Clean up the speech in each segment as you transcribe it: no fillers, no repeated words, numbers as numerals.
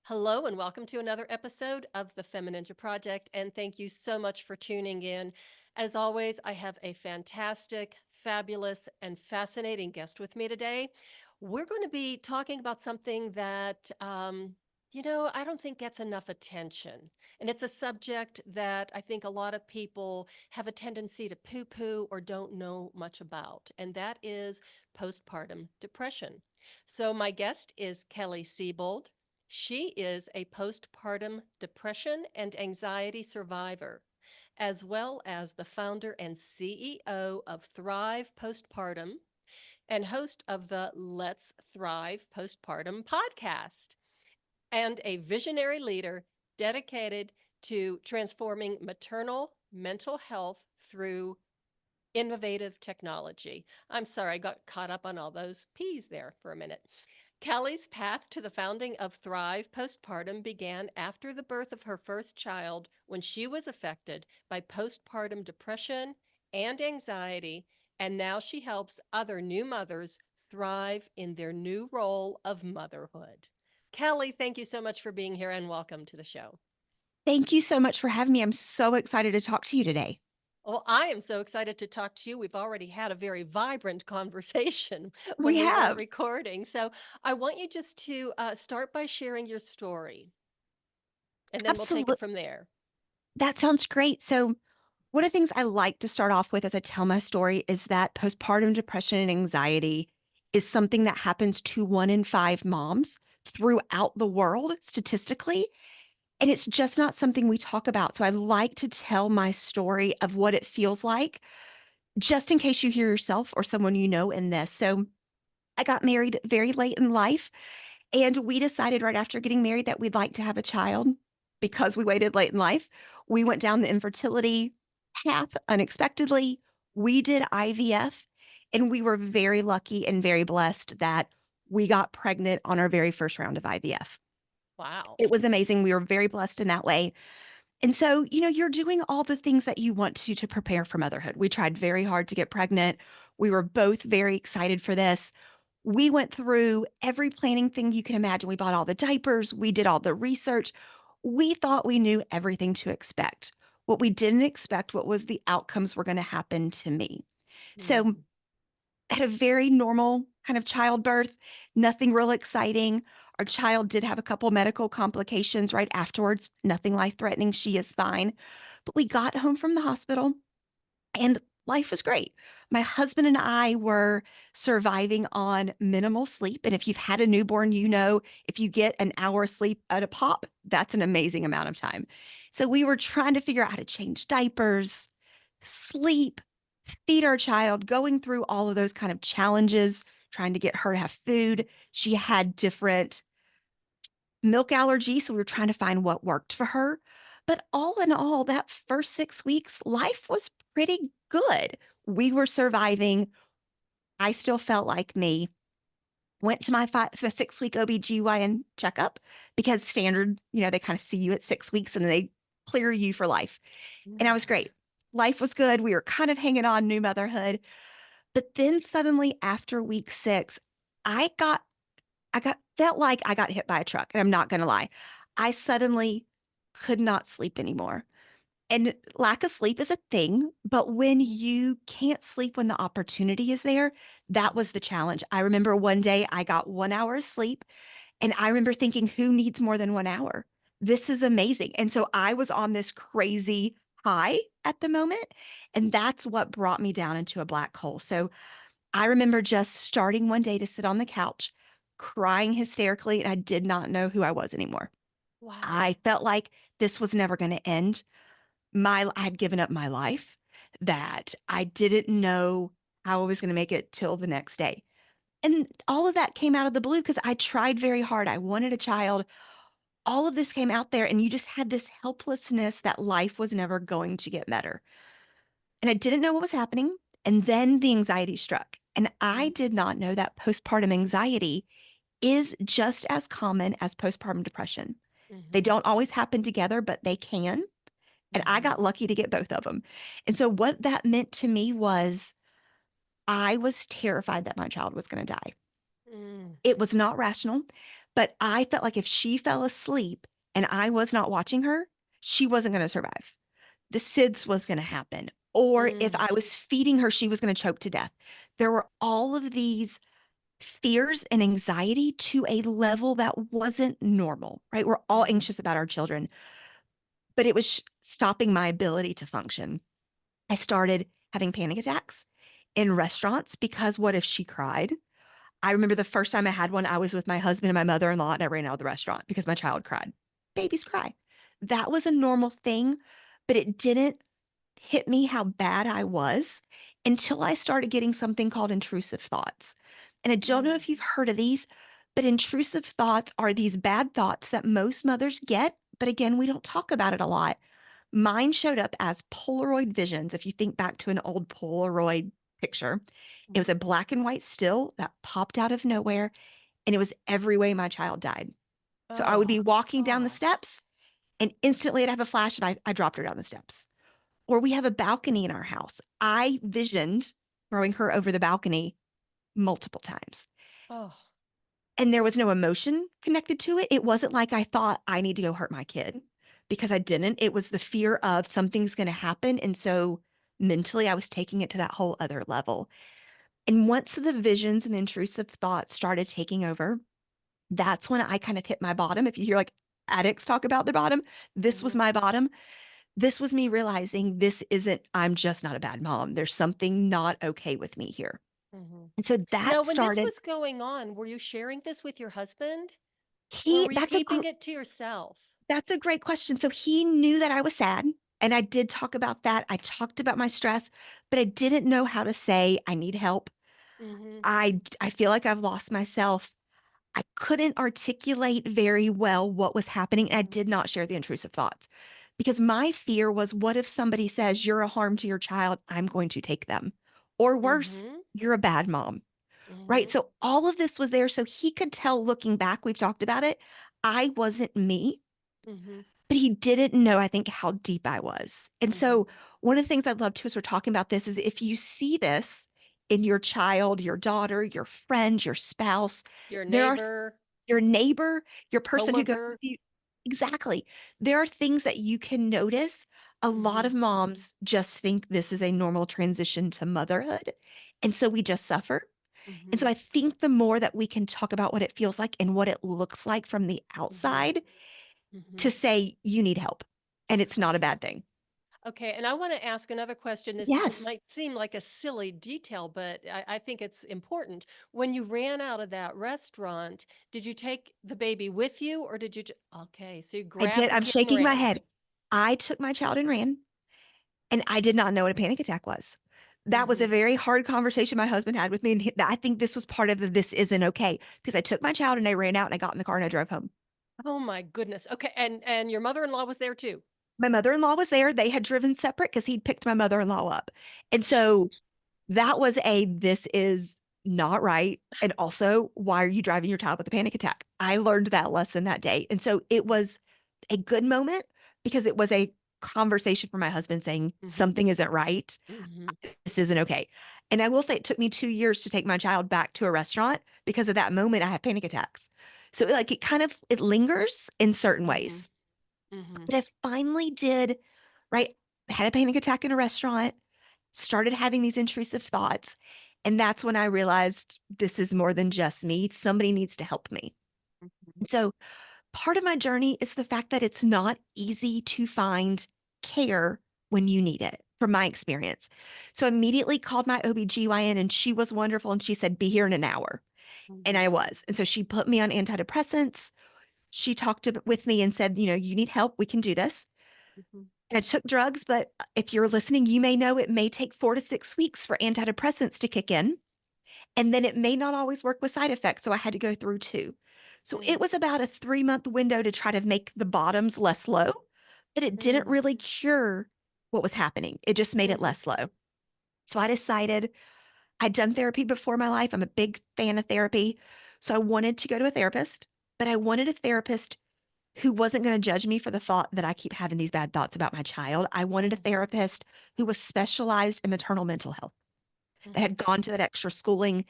Hello, and welcome to another episode of the FemiNinja Project. And thank you so much for tuning in. As always, I have a fantastic, fabulous, and fascinating guest with me today. We're going to be talking about something that, I don't think gets enough attention. And it's a subject that I think a lot of people have a tendency to poo poo or don't know much about, and that is postpartum depression. So, my guest is Kelly Siebold. She is a postpartum depression and anxiety survivor, as well as the founder and CEO of Thrive Postpartum and host of the Let's Thrive Postpartum podcast, and a visionary leader dedicated to transforming maternal mental health through innovative technology. I'm sorry, I got caught up on all those P's there for a minute. Kelly's path to the founding of Thrive Postpartum began after the birth of her first child when she was affected by postpartum depression and anxiety, and now she helps other new mothers thrive in their new role of motherhood. Kelly, thank you so much for being here and welcome to the show. Thank you so much for having me. I'm so excited to talk to you today. Well, I am so excited to talk to you. We've already had a very vibrant conversation We when we weren't have. recording. So I want you just to start by sharing your story, and then we'll take Absolutely. it from there. That sounds great. So, one of the things I like to start off with as I tell my story is that postpartum depression and anxiety is something that happens to 1 in 5 moms throughout the world statistically. And it's just not something we talk about. So, I like to tell my story of what it feels like, just in case you hear yourself or someone you know in this. So, I got married very late in life. And we decided right after getting married that we'd like to have a child because we waited late in life. We went down the infertility path unexpectedly. We did IVF, and we were very lucky and very blessed that we got pregnant on our very first round of IVF. Wow. It was amazing. We were very blessed in that way. And so, you're doing all the things that you want to prepare for motherhood. We tried very hard to get pregnant. We were both very excited for this. We went through every planning thing you can imagine. We bought all the diapers, we did all the research. We thought we knew everything to expect. What we didn't expect what was the outcomes were going to happen to me. So, Mm. I had a very normal kind of childbirth, nothing real exciting. Our child did have a couple medical complications right afterwards, nothing life-threatening. She is fine. But we got home from the hospital and life was great. My husband and I were surviving on minimal sleep. And if you've had a newborn, if you get an hour of sleep at a pop, that's an amazing amount of time. So we were trying to figure out how to change diapers, sleep, feed our child, going through all of those kind of challenges, trying to get her to have food. She had different milk allergies, so we were trying to find what worked for her. But all in all, that first 6 weeks, life was pretty good. We were surviving. I still felt like me. Went to my 6 week OBGYN checkup because standard, they kind of see you at 6 weeks and then they clear you for life. And I was Mm. great. Life was good. We were kind of hanging on, new motherhood. But then suddenly after week 6, I got felt like I got hit by a truck, and I'm not gonna lie. I suddenly could not sleep anymore. And lack of sleep is a thing, but when you can't sleep when the opportunity is there, that was the challenge. I remember one day I got 1 hour of sleep, and I remember thinking, "Who needs more than 1 hour? This is amazing." And so I was on this crazy high at the moment, and that's what brought me down into a black hole. So I remember just starting one day to sit on the couch, crying hysterically, and I did not know who I was anymore. Wow. I felt like this was never going to end. I had given up my life, that I didn't know how I was going to make it till the next day. And all of that came out of the blue because I tried very hard. I wanted a child. All of this came out there, and you just had this helplessness that life was never going to get better. And I didn't know what was happening. And then the anxiety struck. And I Mm. did not know that postpartum anxiety is just as common as postpartum depression. They Mhm. don't always happen together, but they can. And I Mhm. got lucky to get both of them. And so, what that meant to me was I was terrified that my child was going to die. Mm. It was not rational, But I felt like if she fell asleep and I was not watching her, she wasn't going to survive. The SIDS was going to happen. Or if Mm, I was feeding her, she was going to choke to death. There were all of these fears and anxiety to a level that wasn't normal, right? We're all mhm, anxious about our children, but it was stopping my ability to function. I started having panic attacks in restaurants because what if she cried? I remember the first time I had one, I was with my husband and my mother-in-law, and I ran out of the restaurant because my child cried. Babies cry. That was a normal thing, but it didn't hit me how bad I was until I started getting something called intrusive thoughts. And I don't know mm, if you've heard of these, but intrusive thoughts are these bad thoughts that most mothers get. But again, we don't talk about it a lot. Mine showed up as Polaroid visions. If you think back to an old Polaroid picture, it was a black and white still that popped out of nowhere, and it was every way my child died. So I would oh, be walking down the God. steps, and instantly I'd have a flash, and I dropped her down the steps. Or we have a balcony in our house. I visioned throwing her over the balcony multiple times. Oh, And there was no emotion connected to it. It wasn't like I thought I need to go hurt my kid because I didn't. It was the fear of something's going to happen. And so mentally, I was taking it to that whole other level. And once the visions and intrusive thoughts started taking over, that's when I kind of hit my bottom. If you hear like addicts talk about their bottom, this was mhm, my bottom. This was me realizing this isn't, I'm just not a bad mom. There's something not okay with me here. mhm. And so Now, that when this started, was going on, were you sharing this with your husband or he, were you keeping it to yourself? that's a great question. So he knew that I was sad. And I did talk about that. I talked about my stress, but I didn't know how to say, I need help. Mhm, I feel like I've lost myself. I couldn't articulate very well what was happening. And I mhm, did not share the intrusive thoughts because my fear was, what if somebody says you're a harm to your child? I'm going to take them. Or worse, mhm, you're a bad mom, right? mhm, So all of this was there. So he could tell looking back, we've talked about it. I wasn't me, mhm, but he didn't know, I think, how deep I was. And mhm. so one of the things I'd love to, as we're talking about this, is if you see this in your child, your daughter, your friend, your spouse, Your there are neighbor, your neighbor, your person who goes with coworker. you. Exactly. There are things that you can notice. A lot Mhm, of moms just think this is a normal transition to motherhood. And so we just suffer. And so mhm, I think the more that we can talk about what it feels like and what it looks like from the mhm, outside to mhm. say you need help. And it's not a bad thing. Okay, and I want to ask another question. This Yes, might seem like a silly detail, but I think it's important. When you ran out of that restaurant, did you take the baby with you or did you? Okay, so you I grabbed did. the I'm kid and shaking my ran. head. I took my child and ran. And I did not know what a panic attack was. That was a Hmm. very hard conversation my husband had with me. And I think this was part of the this isn't okay because I took my child and I ran out and I got in the car and I drove home. Oh my goodness. Okay, and your mother-in-law was there too. My mother-in-law was there. They had driven separate because he'd picked my mother-in-law up. And so that was a this is not right. And also, why are you driving your child with a panic attack? I learned that lesson that day. And so it was a good moment because it was a conversation for my husband saying Hmm. something isn't right. Hmm. This isn't okay. And I will say it took me 2 years to take my child back to a restaurant because of that moment I had panic attacks. So like it kind of it lingers in certain Hmm. ways. Hmm. But I finally did, right? Had a panic attack in a restaurant, started having these intrusive thoughts. And that's when I realized this is more than just me. Somebody needs to help me. And so part of my journey is the fact that it's not easy to find care when you need it, from my experience. So I immediately called my OBGYN and she was wonderful. And she said, be here in an hour. And Hmm. I was. And so she put me on antidepressants. She talked with me and said, you need help. We can do this. Hmm. And I took drugs, but if you're listening, you may know it may take 4 to 6 weeks for antidepressants to kick in. And then it may not always work with side effects. So I had to go through two. So it was about a 3 month window to try to make the bottoms less low, but it didn't Hmm. really cure what was happening. It just made it Hmm. less low. So I decided I'd done therapy before my life. I'm a big fan of therapy. So I wanted to go to a therapist, but I wanted a therapist who wasn't going to judge me for the thought that I keep having these bad thoughts about my child. I wanted a Hmm. therapist who was specialized in maternal mental health. that Mhm. had gone to that extra schooling.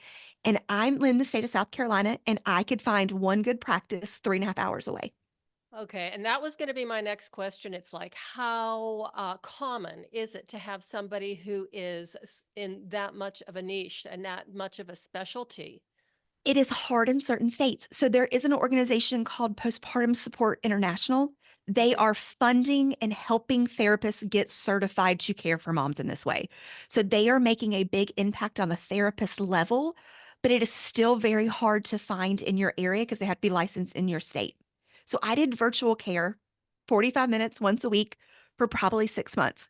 And I'm in the state of South Carolina, and I could find one good practice 3.5 hours away. Okay, and that was going to be my next question. It's like, how common is it to have somebody who is in that much of a niche and that much of a specialty? It is hard in certain states. So there is an organization called Postpartum Support International. They Hmm. are funding and helping therapists get certified to care for moms in this way. So they are making a big impact on the therapist level, but it is still very hard to find in your area because they have to be licensed in your state. So I did virtual care 45 minutes once a week for probably 6 months.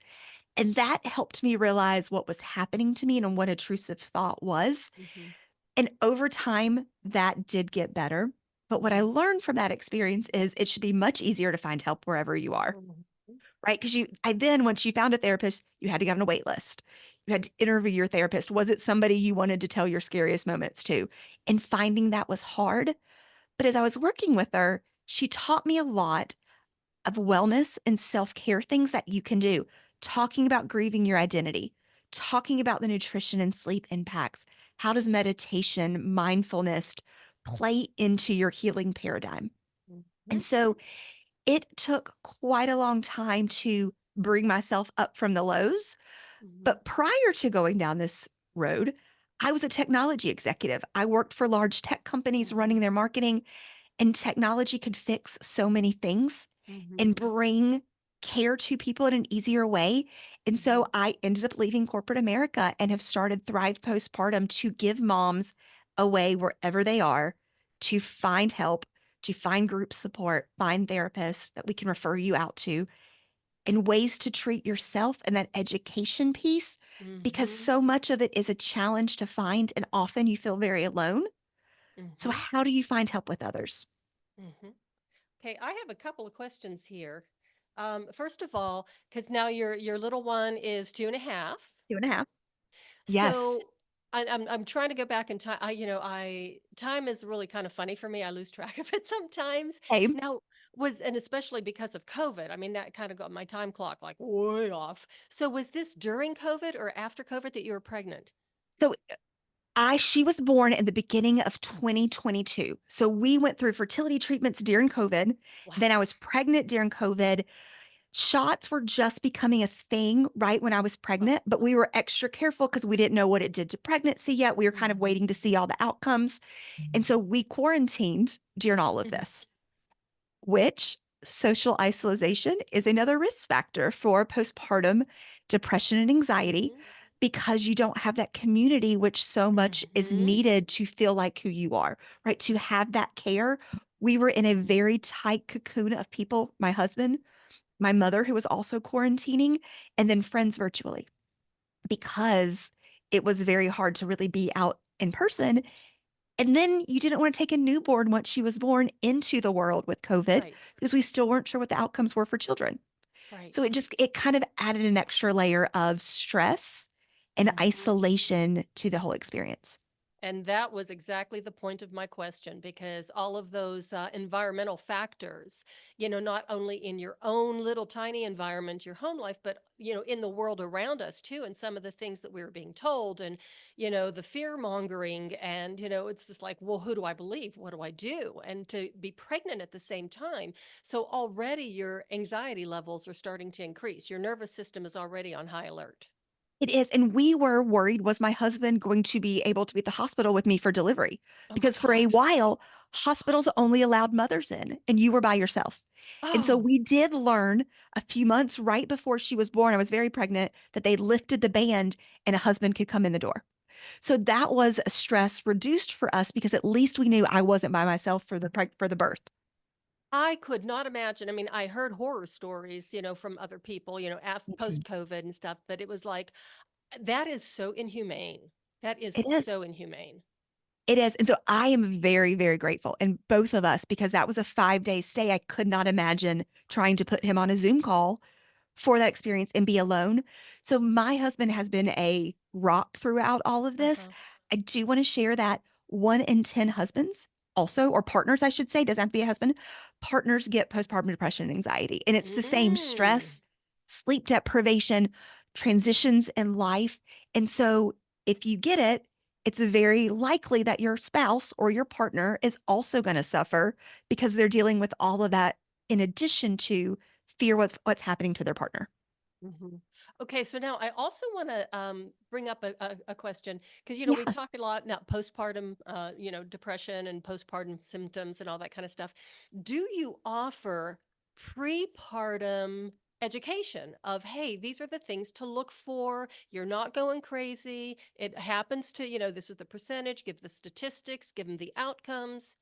And that helped me realize what was happening to me and what intrusive thought was. Hmm. And over time, that did get better. But what I Hmm. learned from that experience is it should be much easier to find help wherever you are, Hmm. right? Because once you found a therapist, you had to get on a wait list. You had to interview your therapist. Was it somebody you wanted to tell your scariest moments to? And finding that was hard. But as I was working with her, she taught me a lot of wellness and self care things that you can do, talking about grieving your identity, talking about the nutrition and sleep impacts. How does meditation, mindfulness play into your healing paradigm? Hmm. And so it took quite a long time to bring myself up from the lows. Hmm. But prior to going down this road, I was a technology executive. I worked for large tech companies Hmm. running their marketing. And technology could fix so many things and Hmm. bring care to people in an easier way. And so Hmm. I ended up leaving corporate America and have started Thrive Postpartum to give moms a way wherever they are to find help, to find group support, find therapists that we can refer you out to, and ways to treat yourself and that education piece, because Hmm. so much of it is a challenge to find, and often you feel very alone. So, Hmm. how do you find help with others? Hmm. Okay, I have a couple of questions here. First of all, because now your little one is 2.5. 2.5. Yes. So I'm trying to go back in time. I time is really kind of funny for me. I lose track of it sometimes. Same. Now and especially because of COVID. I mean, that kind of got my time clock like way off. So was this during COVID or after COVID that you were pregnant? So she was born in the beginning of 2022. So we went through fertility treatments during COVID. Then I Wow. was pregnant during COVID. Shots were just becoming a thing right when I was pregnant, but we were extra careful because we didn't know what it did to pregnancy yet. We were kind of Mhm. waiting to see all the outcomes. And so we quarantined during all of Mhm. this, which social isolation is another risk factor for postpartum depression and anxiety Mhm. because you don't have that community, which so much is Mhm. needed to feel like who you are, right? To have that care. We were in a very tight cocoon of people, my husband, my mother, who was also quarantining, and then friends virtually because it was very hard to really be out in person. And then you didn't want to take a newborn once she was born into the world with COVID Right. because we still weren't sure what the outcomes were for children. So Right. it kind of added an extra layer of stress and Mhm. isolation to the whole experience. And that was exactly the point of my question because all of those environmental factors, not only in your own little tiny environment, your home life, but, in the world around us too, and some of the things that we were being told and, the fear mongering. And, it's just like, well, who do I believe? What do I do? And to be pregnant at the same time. So already your anxiety levels are starting to increase. Your nervous system is already on high alert. It is. And we were worried, was my husband going to be able to be at the hospital with me for delivery? Oh my Because for a God. while, hospitals only allowed mothers in and you were by yourself. And so Oh. we did learn a few months right before she was born, I was very pregnant, that they lifted the band and a husband could come in the door. So that was a stress reduced for us because at least we knew I wasn't by myself for the birth. I could not imagine. I mean, I heard horror stories, from other people, Me too. post COVID and stuff, but it was like, that is so inhumane. That is It is. so inhumane. It is. And so I am very, very grateful. And both of us, because that was a 5 day stay. I could not imagine trying to put him on a Zoom call for that experience and be alone. So my husband has been a rock throughout all of this. Uh-huh. I do want to share that 1 in 10 husbands also, or partners, I should say, doesn't have to be a husband, partners get postpartum depression and anxiety. And it's the same Mm. stress, sleep deprivation, transitions in life. And so if you get it, it's very likely that your spouse or your partner is also going to suffer because they're dealing with all of that in addition to fear what's happening to their partner. Mhm. Okay, so now I also want to bring up a question because we Yeah. talk a lot now postpartum, depression and postpartum symptoms and all that kind of stuff. Do you offer prepartum education of, hey, these are the things to look for. You're not going crazy. It happens to, this is the percentage. Give the statistics. Give them the outcomes.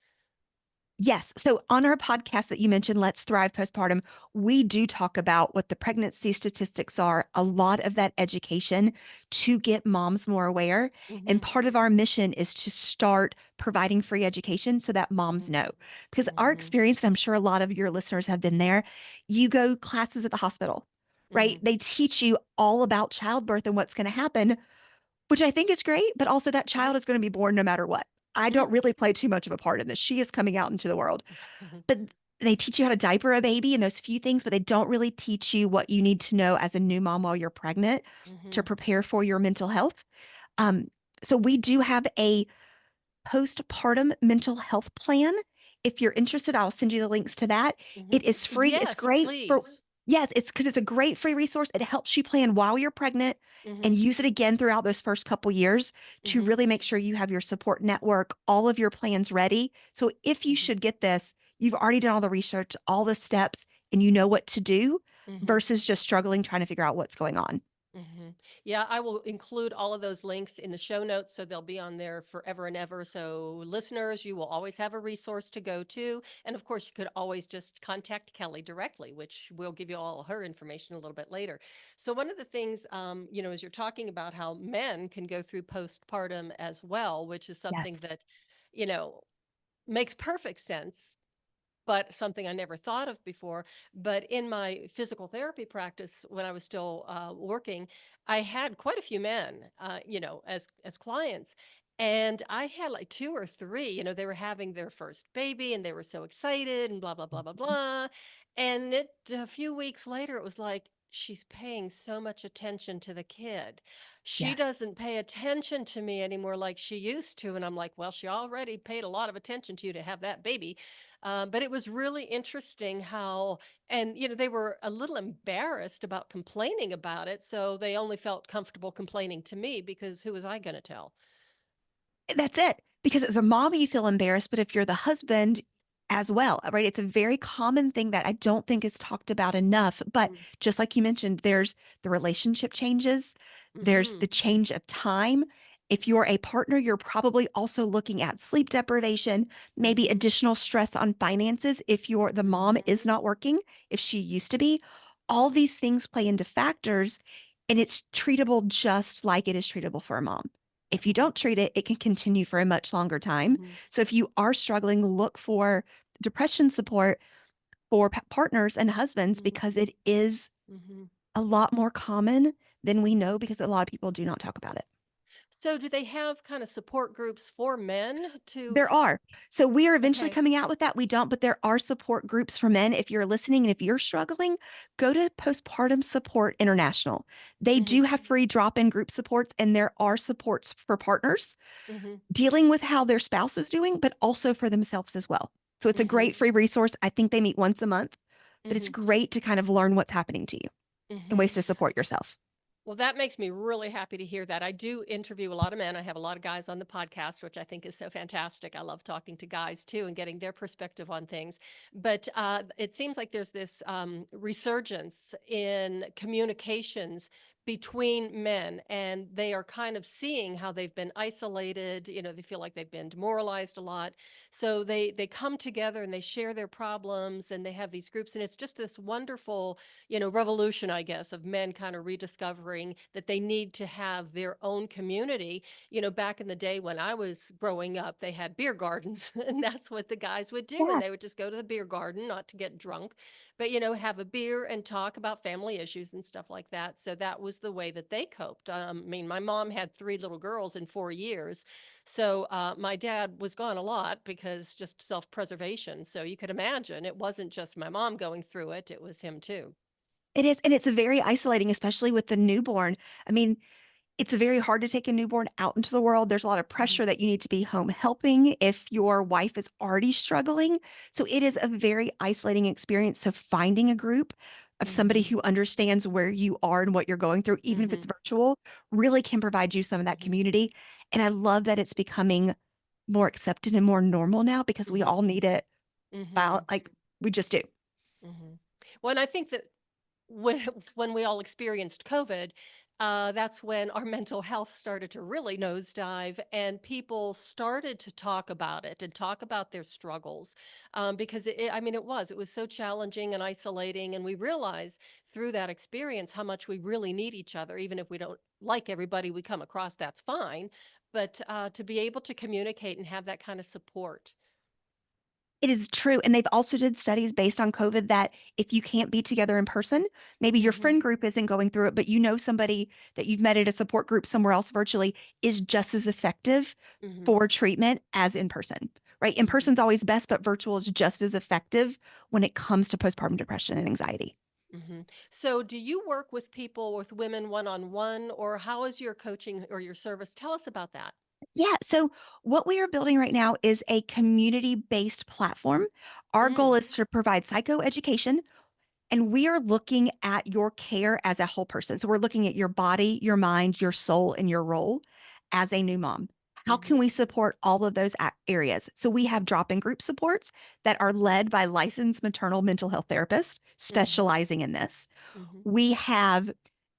Yes. So on our podcast that you mentioned, Let's Thrive Postpartum, we do talk about what the pregnancy statistics are, a lot of that education to get moms more aware. And Mm-hmm. part of our mission is to start providing free education so that moms Mm-hmm. know. Because our Mm-hmm. experience, and I'm sure a lot of your listeners have been there, you go classes at the hospital, Mm-hmm. right? They teach you all about childbirth and what's going to happen, which I think is great, but also that child is going to be born no matter what. I Mm-hmm. don't really play too much of a part in this. She is coming out into the world. Mm-hmm. But they teach you how to diaper a baby and those few things, but they don't really teach you what you need to know as a new mom while you're pregnant to Mm-hmm. prepare for your mental health. Um, so we do have a postpartum mental health plan. If you're interested, I'll send you the links to that. Mm-hmm. It is free. It's Yes, great for, please. yes, it's because it's a great free resource. It helps you plan while you're pregnant Mm-hmm. and use it again throughout those first couple years to Mm-hmm. really make sure you have your support network, all of your plans ready. So if you Mm-hmm. should get this, you've already done all the research, all the steps, and you know what to do Mm-hmm. versus just struggling trying to figure out what's going on. Hmm. Yeah, I will include all of those links in the show notes so they'll be on there forever and ever. So, listeners, you will always have a resource to go to. And of course, you could always just contact Kelly directly, which we'll give you all her information a little bit later. So, one of the things, as you're talking about how men can go through postpartum as well, which is something Yes. that, you know, makes perfect sense but something I never thought of before. But in my physical therapy practice, when I was still working, I had quite a few men, as clients. And I had like two or three, they were having their first baby and they were so excited and blah, blah, blah, blah, blah. And a few weeks later, it was like, she's paying so much attention to the kid. She Yes. doesn't pay attention to me anymore like she used to. And I'm like, well, she already paid a lot of attention to you to have that baby. But it was really interesting how, and they were a little embarrassed about complaining about it. So they only felt comfortable complaining to me because who was I going to tell? That's it. Because as a mom, you feel embarrassed, but if you're the husband as well, right? It's a very common thing that I don't think is talked about enough. But just like you mentioned, there's the relationship changes, there's Mm-hmm. the change of time. If you're a partner, you're probably also looking at sleep deprivation, maybe Mm-hmm. additional stress on finances if the mom Mm-hmm. is not working, if she used to be. All these things play into factors, and it's treatable just like it is treatable for a mom. If you don't treat it, it can continue for a much longer time. Mm-hmm. So if you are struggling, look for depression support for partners and husbands Mm-hmm. because it is Mm-hmm. a lot more common than we know because a lot of people do not talk about it. So do they have kind of support groups for men to? There are. So we are eventually Okay. coming out with that. We don't, but there are support groups for men. If you're listening and if you're struggling, go to Postpartum Support International. They Mm-hmm. do have free drop in group supports, and there are supports for partners Mm-hmm. dealing with how their spouse is doing, but also for themselves as well. So it's a Mm-hmm. great free resource. I think they meet once a month, but it's Mm-hmm. great to kind of learn what's happening to you and Mm-hmm. ways to support yourself. Well, that makes me really happy to hear that. I do interview a lot of men. I have a lot of guys on the podcast, which I think is so fantastic. I love talking to guys too and getting their perspective on things. But it seems like there's this resurgence in communications between men, and they are kind of seeing how they've been isolated. They feel like they've been demoralized a lot. So they come together and they share their problems, and they have these groups, and it's just this wonderful revolution, I guess, of men kind of rediscovering that they need to have their own community. Back in the day when I was growing up, they had beer gardens, and that's what the guys would do. Yeah. And they would just go to the beer garden, not to get drunk, but, have a beer and talk about family issues and stuff like that. So that was the way that they coped. I mean, my mom had three little girls in 4 years. So my dad was gone a lot because just self preservation. So you could imagine it wasn't just my mom going through it, it was him too. It is. And it's very isolating, especially with the newborn. I mean, It's very hard to take a newborn out into the world. There's a lot of Mhm, pressure that you need to be home helping if your wife is already struggling. So it is a very isolating experience. So finding a group of somebody mhm, who understands where you are and what you're going through, even if it's mhm, virtual, really can provide you some of that mhm, community. And I love that it's becoming more accepted and more normal now because we mhm, all need it. mhm, Like we just do. mhm. Well, and I think that when when we all experienced COVID, that's when our mental health started to really nosedive, and people started to talk about it and talk about their struggles, because I mean, it was so challenging and isolating, and we realized through that experience how much we really need each other, even if we don't like everybody we come across. That's fine, but to be able to communicate and have that kind of support. It is true, and they've also did studies based on COVID that if you can't be together in person, maybe your Hmm. friend group isn't going through it, but you know somebody that you've met at a support group somewhere else virtually is just as effective Hmm. for treatment as in person, right? In Hmm. person's always best, but virtual is just as effective when it comes to postpartum depression and anxiety. Hmm. So, do you work with people, with women one on one, or how is your coaching or your service? Tell us about that. Yeah. So, what we are building right now is a community based platform. Our goal Mm, is to provide psychoeducation. And we are looking at your care as a whole person. So we're looking at your body, your mind, your soul, and your role as a new mom. How can mhm, we support all of those areas? So we have drop in group supports that are led by licensed maternal mental health therapists mhm, specializing in this. mhm, We have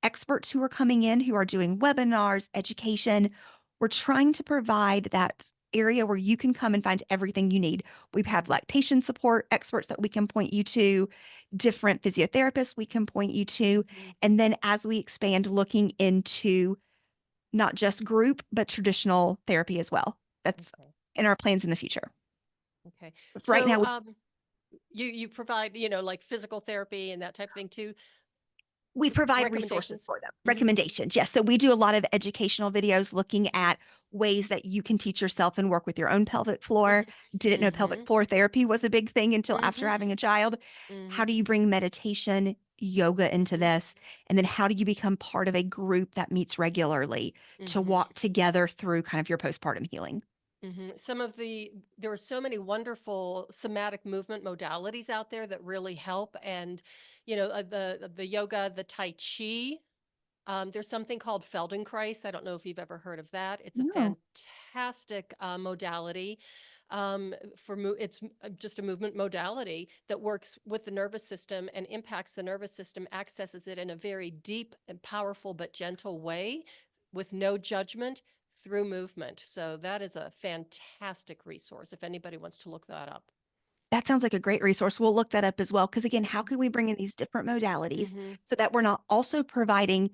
experts who are coming in who are doing webinars, education. We're trying to provide that area where you can come and find everything you need. We have mhm, lactation support experts that we can point you to, different physiotherapists we can point you to. mhm. And then as we expand, looking into not just group, but traditional therapy as well. That's Okay. in our plans in the future. Okay. Right So, now, you provide, like physical therapy and that type of thing too. we provide resources Recommendations. for them, Hmm. recommendations. Yes. So we do a lot of educational videos looking at ways that you can teach yourself and work with your own pelvic floor. Didn't know pelvic Hmm. floor therapy was a big thing until after Hmm. having a child. How Hmm. do you bring meditation, yoga into Hmm. this? And then how do you become part of a group that meets regularly to Hmm. walk together through kind of your postpartum healing? Hmm. There are so many wonderful somatic movement modalities out there that really help. And, the yoga, the Tai Chi. There's something called Feldenkrais. I don't know if you've ever heard of that. It's a No, fantastic modality. It's just a movement modality that works with the nervous system and impacts the nervous system, accesses it in a very deep and powerful but gentle way with no judgment through movement. So that is a fantastic resource if anybody wants to look that up. that sounds like a great resource. We'll look that up as well. Because again, how can we bring in these different modalities Mm-hmm. so that we're not also providing,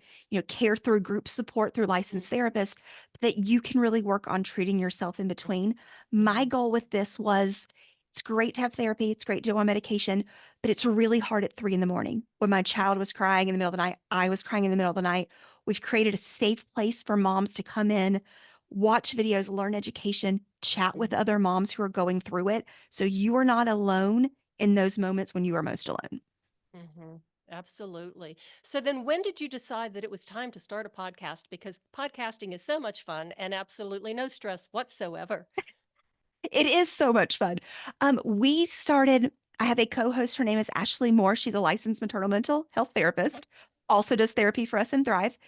care through group support through licensed therapists, but that you can really work on treating yourself in between. My Mm-hmm. goal with this was it's great to have therapy, it's great to go on medication, but it's really hard at 3 in the morning. When my child was crying in the middle of the night, I was crying in the middle of the night. We've created a safe place for moms to come in, watch videos, learn education, chat with Mm-hmm. other moms who are going through it so you are not alone in those moments when you are most alone. Hmm. Absolutely. So then when did you decide that it was time to start a podcast? Because podcasting is so much fun and absolutely no stress whatsoever. It is so much fun. We started, I have a co-host. Her name is Ashley Moore. She's a licensed maternal mental health Uh-huh. therapist, also does therapy for us in Thrive.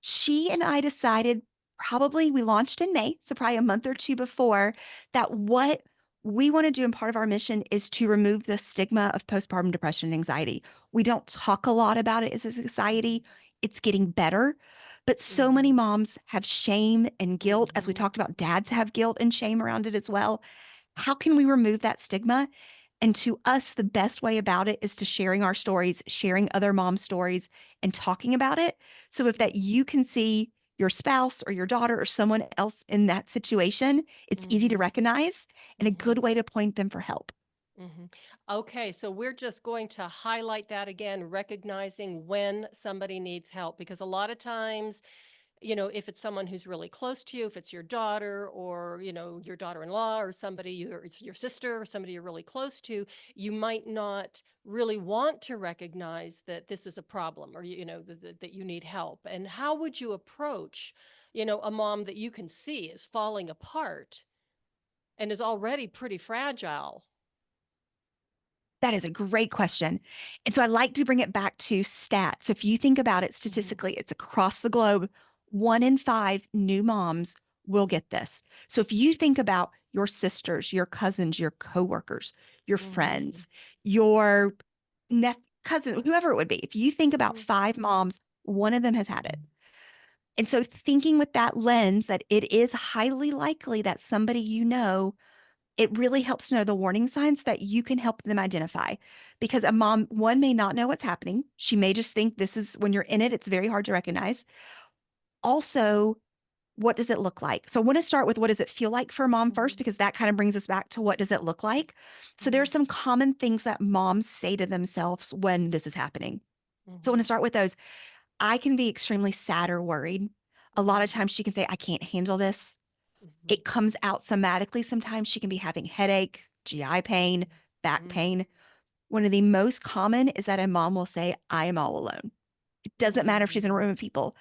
She and I decided probably we launched in May, so probably a month or two before, that what we want to do and part of our mission is to remove the stigma of postpartum depression and anxiety. We don't talk a lot about it as a society. It's getting better, but so many Hmm. moms have shame and guilt. As we Hmm. talked about, dads have guilt and shame around it as well. How can we remove that stigma? And to us, the best way about it is to sharing our stories, sharing other moms' stories, and talking about it. So if that you can see your spouse or your daughter or someone else in that situation, it's easy to Hmm. recognize and a good Hmm. way to point them for help. Hmm. Okay, so we're just going to highlight that again, recognizing when somebody needs help, because a lot of times if it's someone who's really close to you, if it's your daughter or, your daughter-in-law or somebody it's your sister or somebody you're really close to, you might not really want to recognize that this is a problem or, that you need help. And how would you approach, a mom that you can see is falling apart and is already pretty fragile? That is a great question. And so I like to bring it back to stats. If you think about it Hmm. statistically, it's across the globe. 1 in 5 new moms will get this. So if you think about your sisters, your cousins, your coworkers, your Hmm. friends, your cousin, whoever it would be, if you think about Hmm. 5 moms, one of them has had it. And so thinking with that lens that it is highly likely that somebody it really helps to know the warning signs that you can help them identify. Because a mom, one, may not know what's happening. She may just think this is when you're in it, it's very hard to recognize. Also, what does it look like? So I want to start with what does it feel like for a mom first, Hmm. because that kind of brings us back to what does it look like. So there are Hmm. some common things that moms say to themselves when this is happening. So I want Hmm. to start with those. I can be extremely sad or worried. A lot of Hmm. times she can say, I can't handle this. Hmm. It comes out somatically. Sometimes she can be having headache, GI pain, back Hmm. pain. One of the most common is that a mom will say, I am all alone. It doesn't matter if she's in a Hmm. room of people.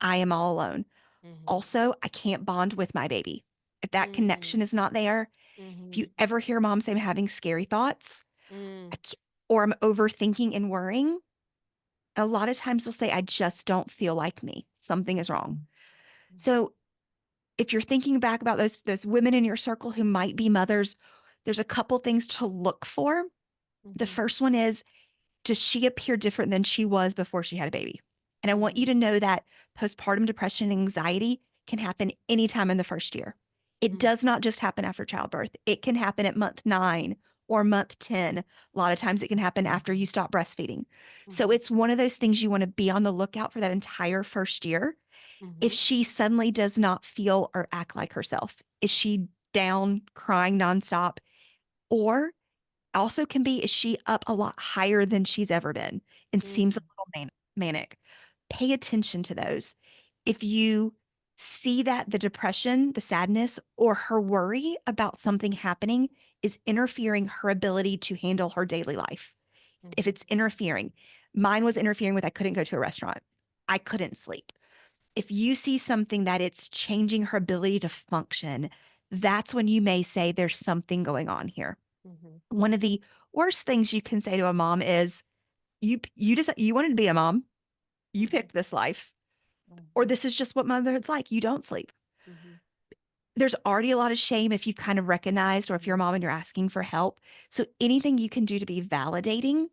I am all alone. Hmm. Also, I can't bond with my baby. If that Hmm. connection is not there, if you Hmm. ever hear mom say, I'm having scary thoughts Hmm. or I'm overthinking and worrying, a lot of times they'll say, I just don't feel like me. Something is wrong. So if you're thinking back about those women in your circle who might be mothers, there's a couple things to look for. The Hmm. first one is, does she appear different than she was before she had a baby? And I want you Hmm. to know that postpartum depression and anxiety can happen anytime in the first year. It Hmm. does not just happen after childbirth. It can happen at month 9 or month 10. A lot of times it can happen after you stop breastfeeding. So Hmm. it's one of those things you want to be on the lookout for that entire first year. If Hmm. she suddenly does not feel or act like herself, is she down, crying nonstop? Or also can be, is she up a lot higher than she's ever been and seems a Hmm. little manic? Pay attention to those. If you see that the depression, the sadness, or her worry about something happening is interfering her ability to handle her daily life, if Hmm. it's interfering, mine was interfering with I couldn't go to a restaurant, I couldn't sleep. If you see something that it's changing her ability to function, that's when you may say there's something going on here. Hmm. One of the worst things you can say to a mom is you wanted to be a mom, you Hmm. picked this life, or Hmm. this is just what motherhood's like. You don't sleep. Hmm. There's already a lot of shame if you kind of recognized or if you're a Hmm. mom and you're asking for help. So anything you can do to be validating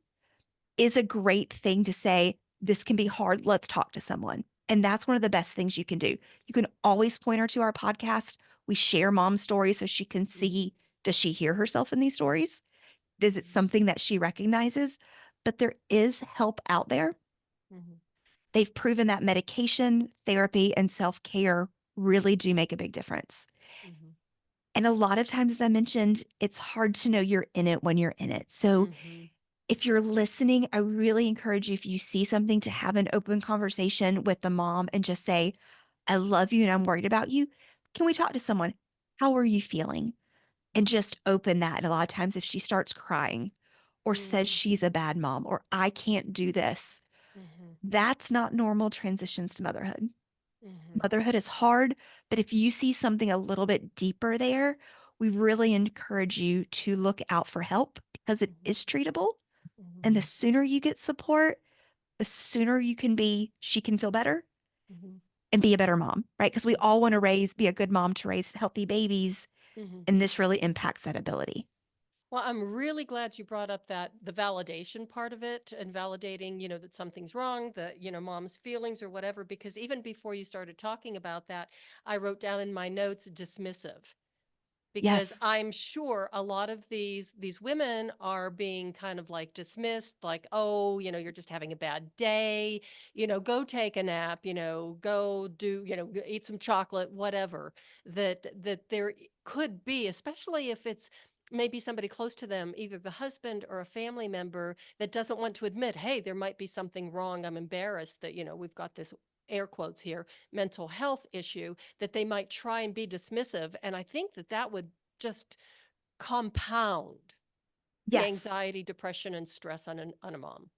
is a great thing to say, this can be hard. Let's talk to someone. And that's one of the best things you can do. You can always point her to our podcast. We share mom stories so she can Hmm. see, does she hear herself in these stories? Is it something that she recognizes? But there is help out there. Hmm. They've proven that medication, therapy, and self care really do make a big difference. Hmm. And a lot of times, as I mentioned, it's hard to know you're in it when you're in it. So Hmm. if you're listening, I really encourage you, if you see something, to have an open conversation with the mom and just say, I love you and I'm worried about you. Can we talk to someone? How are you feeling? And just open that. And a lot of times, if she starts crying or says Hmm. she's a bad mom or I can't do this, Hmm. that's not normal transitions to motherhood. Hmm. Motherhood is hard, but if you see something a little bit deeper there, we really encourage you to look out for help because it is treatable. And the sooner you get support, the sooner she can feel better Hmm. and be a better mom, right? Because we Hmm. all want to be a good mom to raise healthy babies. Hmm. And this really impacts that ability. Well, I'm really glad you brought up that the validation part of it and validating, that something's wrong, that, mom's feelings or whatever, because even before you started talking about that, I wrote down in my notes dismissive. Because Yes. I'm sure a lot of these women are being kind of like dismissed, like, oh, you're just having a bad day, go take a nap, go do, eat some chocolate, whatever. That there could be, especially if it's maybe somebody close to them, either the husband or a family member that doesn't want to admit, hey, there might be something wrong. I'm embarrassed that, we've got this air quotes here, mental health issue, that they might try and be dismissive. And I think that that would just compound the Yes. anxiety, depression, and stress on a mom.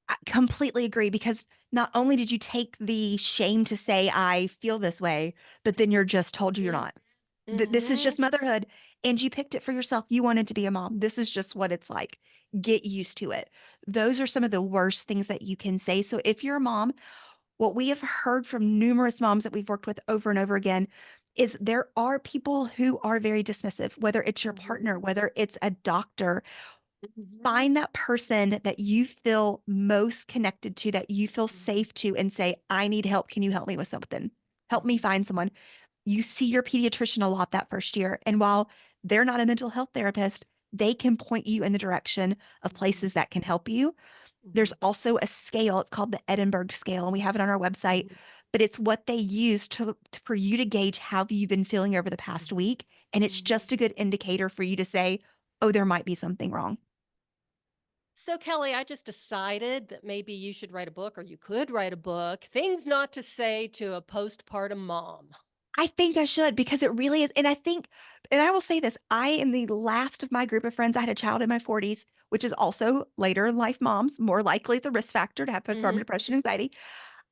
I completely agree because not only did you take the shame to say, I feel this way, but then you're just told you're Mm-hmm. not. This is Mm-hmm. just motherhood, and you picked it for yourself. You wanted to be a mom. This is just what it's like. Get used to it. Those are some of the worst things that you can say. So if you're a mom, what we have heard from numerous moms that we've worked with over and over again is there are people who are very dismissive, whether it's your Mm-hmm. partner, whether it's a doctor. Mm-hmm. Find that person that you feel most connected to, that you feel Mm-hmm. safe to, and say, I need help. Can you help me with something? Help me Mm-hmm. find someone. You see your pediatrician a lot that first year. And while they're not a mental health therapist, they can point you in the direction of Mm-hmm. places that can help you. There's also a scale. It's called the Edinburgh scale, and we have it on our website. Mm-hmm. But it's what they use for you to gauge how you've been feeling over the past week. And it's Mm-hmm. just a good indicator for you to say, oh, there might be something wrong. So, Kelly, I just decided that maybe you should write a book, or you could write a book, Things Not to Say to a Postpartum Mom. I think I should because it really is. And I think, and I will say this, I am the last of my group of friends. I had a child in my 40s, which is also later in life moms, more likely it's a risk factor to have postpartum Mm-hmm. depression, anxiety.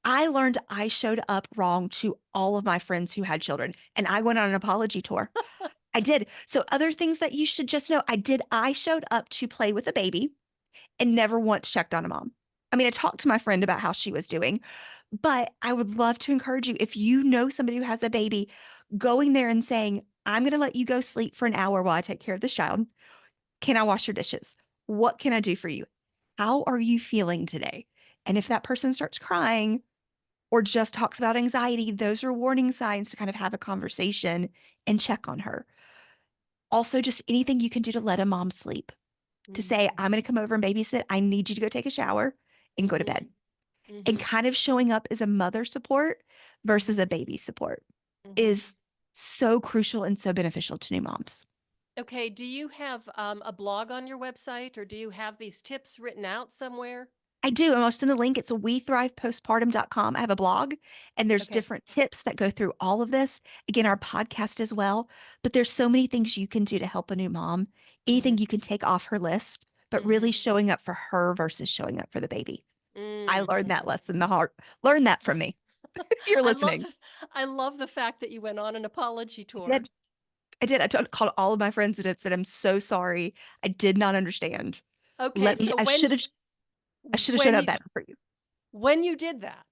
I learned I showed up wrong to all of my friends who had children, and I went on an apology tour. I did. So, other things that you should just know I did, I showed up to play with a baby and never once checked on a mom. I mean, I talked to my friend about how she was doing, but I would love to encourage you if you know somebody who has a baby, going there and saying, I'm going to let you go sleep for an hour while I take care of this child. Can I wash your dishes? What can I do for you? How are you feeling today? And if that person starts crying or just talks about anxiety, those are warning signs to kind of have a conversation and check on her. Also, just anything you can do to let a mom sleep, to say, Mm-hmm. I'm going to come over and babysit. I need you to go take a shower and go to Mm-hmm. bed. And Mm-hmm. kind of showing up as a mother support versus Mm-hmm. a baby support Mm-hmm. is so crucial and so beneficial to new moms. Okay, do you have a blog on your website, or do you have these tips written out somewhere? I do. I'm also in the link. It's wethrivepostpartum.com. I have a blog and there's Okay. different tips that go through all of this. Again, our podcast as well. But there's so many things you can do to help a new mom, Mm-hmm. anything you can take off her list, but Mm-hmm. really showing up for her versus showing up for the baby. I learned that Mm-hmm. lesson the hard. Learn that from me if you're I love listening. I love the fact that you went on an apology I tour. did. I did. Called all of my friends and it said, I'm so sorry. I did not understand. Okay, Let me, so when I should have shown when up you better for you. when you did that,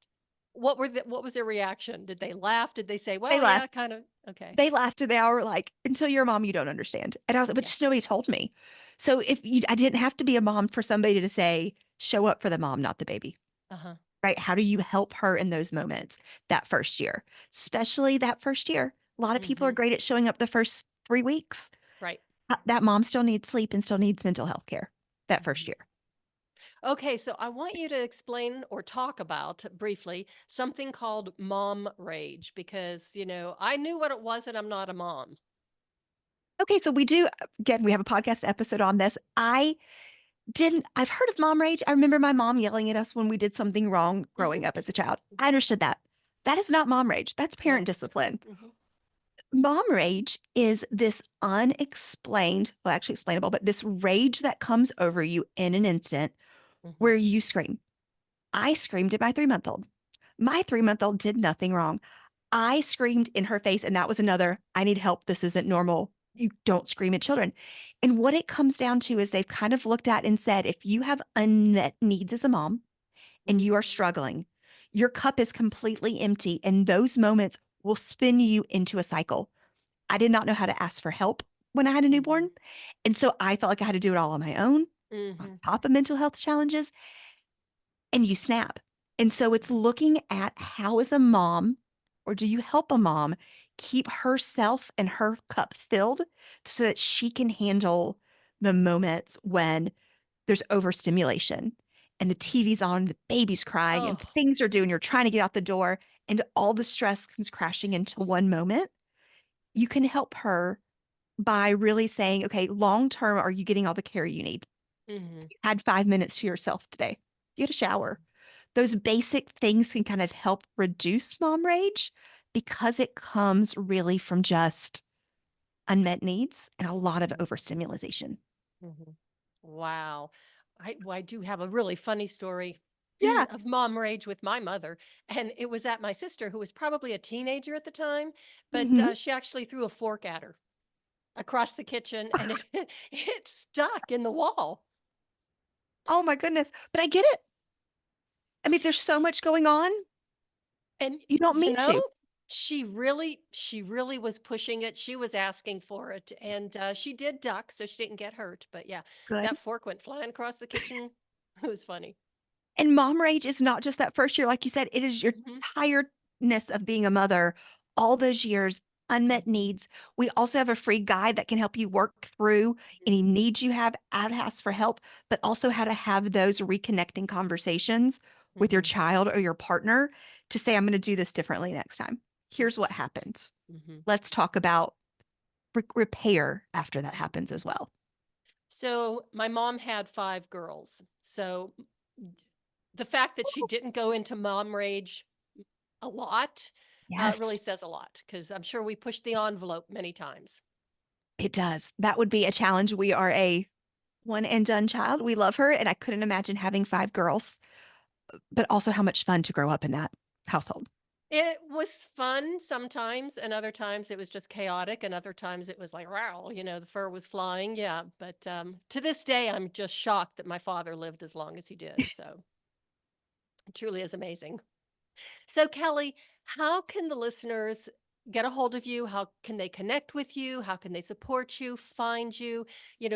what was their reaction? Did they laugh? Did they say, They "Well, yeah, laughed. kind of." Okay. They laughed and they were like, until you're a mom, you don't understand. And I was like, but Okay. just nobody told me. So I didn't have to be a mom for somebody to say, show up for the mom, not the baby, Uh-huh. right? How do you help her in those moments that first year, especially that first year? A lot of people are Mhm. great at showing up the first 3 weeks. Right. That mom still needs sleep and still needs mental health care that first Mhm. year. Okay, so I want you to explain or talk about briefly something called mom rage, because, I knew what it was and I'm not a mom. Okay, so we do, again, we have a podcast episode on this. I've heard of mom rage. I remember my mom yelling at us when we did something wrong growing Mhm. up as a child. I understood that. That is not mom rage. That's parent No. discipline. Mhm. Mom rage is this unexplained, well, actually explainable, but this rage that comes over you in an instant Mhm. where you scream. I screamed at my 3-month-old. My 3-month-old did nothing wrong. I screamed in her face, and that was another, I need help. This isn't normal. You don't scream at children. And what it comes down to is they've kind of looked at and said, if you have unmet needs as a mom and you Mhm. are struggling, your cup is completely empty, and those moments will spin you into a cycle. I did not know how to ask for help when I had a Mhm. newborn. And so I felt like I had to do it all on my own, on Mhm. top of mental health challenges, and you snap. And so it's Mhm. looking at how, as a mom, or do you help a mom keep herself and her cup filled so that she can handle the moments when there's overstimulation and the TV's on, the baby's crying, and Oh. things are due, and you're trying to get out the door, and all the stress comes crashing into one moment. You can help her by really saying, okay, long term, are you getting all the care you need? Mhm. You had 5 minutes to yourself today. You had a shower. those basic things can kind of help reduce mom rage because it comes really from just unmet needs and a lot of overstimulation. Mhm. Wow. I do have a really funny story Yeah. of mom rage with my mother. And it was at my sister, who was probably a teenager at the time, but Mhm. she actually threw a fork at her across the kitchen and it, it stuck in the wall. Oh my goodness. But I get it. I mean, there's so much going on. And, You don't you mean know, to. she really was pushing it. She was asking for it, and, she did duck, so she didn't get hurt, but yeah, Good. that fork went flying across the kitchen. It was funny. And mom rage is not just that first year, like you said, it is your Mhm, tiredness of being a mother, all those years, unmet mhm, needs. We also have a free guide that can help you work through any mhm, needs you have, how to ask for help, but also how to have those reconnecting conversations with your mhm, child or your partner to say, I'm going to do this differently next time. Here's what happened. mhm. Let's talk about repair after that happens as well. So, my mom had 5 girls, so, the fact that she didn't go into mom rage a lot, Yes, really says a lot because 'cause I'm sure we pushed the envelope many times. it does. That would be a challenge. We are a one and done child. We love her, and I couldn't imagine having 5 girls, but also how much fun to grow up in that household. It was fun sometimes, and other times it was just chaotic, and other times it was like, "Wow," the fur was flying, yeah, but, to this day, I'm just shocked that my father lived as long as he did, so it truly is amazing. So, Kelly, how can the listeners get a hold of you? How can they connect with you? How can they support you, find you?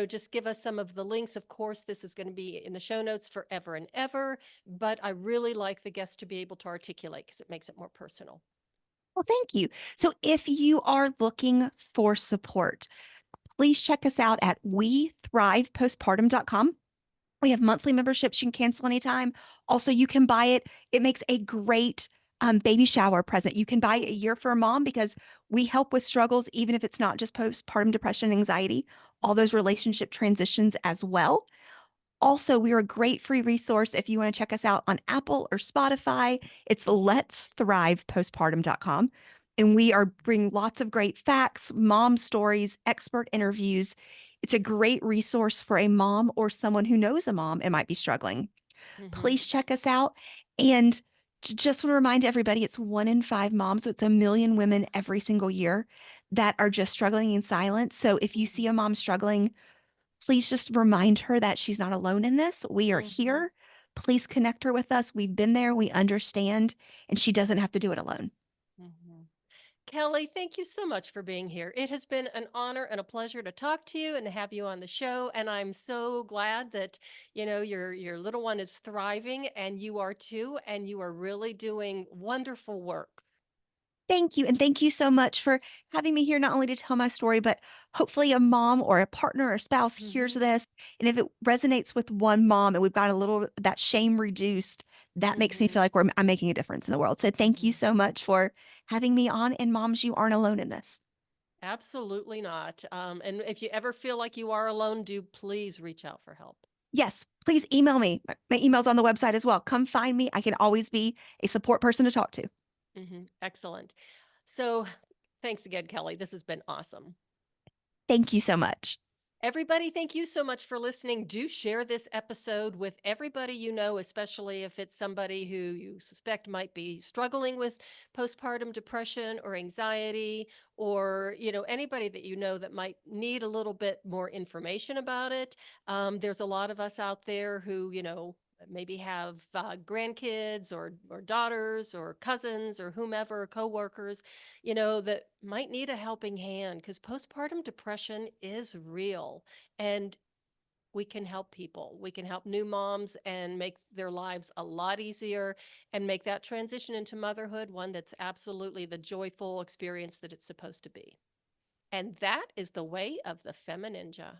Just give us some of the links. Of course, this is going to be in the show notes forever and ever, but I really like the guests to be able to articulate because it makes it more personal. Well, thank you. So if you are looking for support, please check us out at wethrivepostpartum.com. We have monthly memberships you can cancel anytime. Also, you can buy it. It makes a great baby shower present. You can buy it a year for a mom because we help with struggles, even if it's not just postpartum depression and anxiety, all those relationship transitions as well. Also, we're a great free resource if you want to check us out on Apple or Spotify. It's let's thrive postpartum.com. And we are bring lots of great facts, mom stories, expert interviews. It's a great resource for a mom or someone who knows a mom and might be struggling. Hmm. Please check us out. And just want to remind everybody it's 1 in 5 moms. So it's a million women every single year that are just struggling in silence. So if you see a mom struggling, please just remind her that she's not alone in this. We are Hmm. here. Please connect her with us. We've been there. We understand, and she doesn't have to do it alone. Hmm. Kelly, thank you so much for being here. It has been an honor and a pleasure to talk to you and to have you on the show. And I'm so glad that, your little one is thriving and you are too, and you are really doing wonderful work. Thank you. And thank you so much for having me here, not only to tell my story, but hopefully a mom or a partner or spouse hears Hmm. this. And if it resonates with one mom and we've got a little that shame reduced, that makes me Hmm. feel like I'm making a difference in the world. So thank you Hmm. so much for having me on. And moms, you aren't alone in this. Absolutely not. And if you ever feel like you are alone, do please reach out for help. Yes, please email me. My email's on the website as well. Come find me. I can always be a support person to talk to. Excellent. So thanks again, Kelly. This has been awesome. Thank you so much. Everybody, thank you so much for listening. Do share this episode with everybody you know, especially if it's somebody who you suspect might be struggling with postpartum depression or anxiety, or anybody that you know that might need a little bit more information about it. There's a lot of us out there who maybe have grandkids or daughters or cousins or whomever, coworkers that might need a helping hand because postpartum depression is real and we can help people. We can help new moms and make their lives a lot easier and make that transition into motherhood one that's absolutely the joyful experience that it's supposed to be. And that is the way of the FemiNinja.